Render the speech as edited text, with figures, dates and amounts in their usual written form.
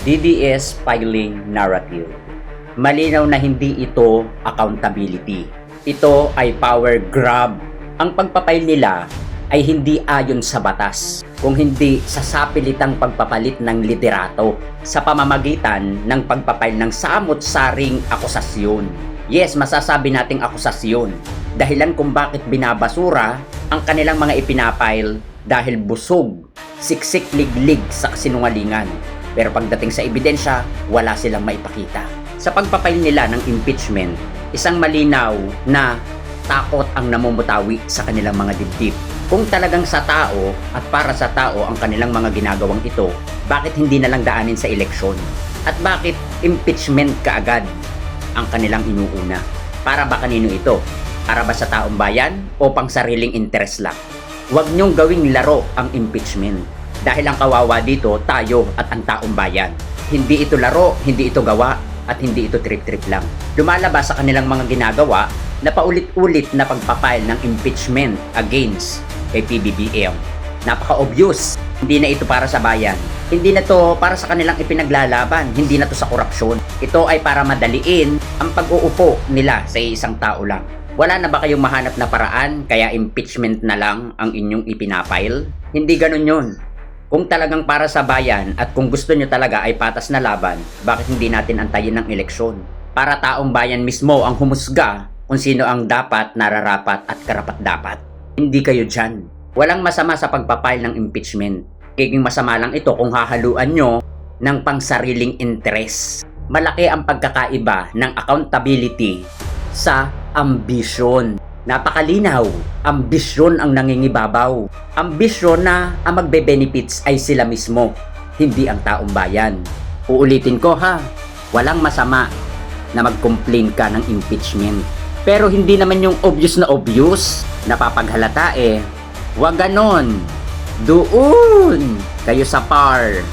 DDS filing narrative. Malinaw na hindi ito accountability. Ito ay power grab. Ang pagpapail nila ay hindi ayon sa batas, kung hindi sa sapilitang pagpapalit ng liderato sa pamamagitan ng pagpapail ng samot-saring akusasyon. Yes, masasabi nating akusasyon. Dahilan kung bakit binabasura ang kanilang mga ipinapail dahil busog, siksik liglig sa kasinungalingan. Pero pagdating sa ebidensya, wala silang maipakita. Sa pagpapail nila ng impeachment, isang malinaw na takot ang namumutawi sa kanilang mga dibdib. Kung talagang sa tao at para sa tao ang kanilang mga ginagawang ito, bakit hindi na lang daanin sa eleksyon? At bakit impeachment kaagad ang kanilang inuuna? Para ba kanino ito? Para ba sa taong bayan o pang sariling interes lang? Huwag niyong gawing laro ang impeachment. Dahil ang kawawa dito, tayo at ang taong bayan. Hindi ito laro, hindi ito gawa, at hindi ito trip-trip lang. Lumalabas sa kanilang mga ginagawa na paulit-ulit na pagpapile ng impeachment against kay PBBM. Napaka-obvious. Hindi na ito para sa bayan. Hindi na to para sa kanilang ipinaglalaban. Hindi na to sa korupsyon. Ito ay para madaliin ang pag-uupo nila sa isang tao lang. Wala na ba kayong mahanap na paraan kaya impeachment na lang ang inyong ipinapile? Hindi ganun yun. Kung talagang para sa bayan at kung gusto nyo talaga ay patas na laban, bakit hindi natin antayin ng eleksyon? Para taong bayan mismo ang humusga kung sino ang dapat, nararapat at karapat-dapat. Hindi kayo dyan. Walang masama sa pagpapile ng impeachment. Kiging masama lang ito kung hahaluan nyo ng pangsariling interes. Malaki ang pagkakaiba ng accountability sa ambition. Napakalinaw, ambisyon ang nangingibabaw. Ambisyon na ang magbe-benefits ay sila mismo, hindi ang taong bayan. Uulitin ko ha, walang masama na mag-complain ka ng impeachment. Pero hindi naman yung obvious na obvious, napapaghalata eh. Wag ganon. Doon kayo sa par.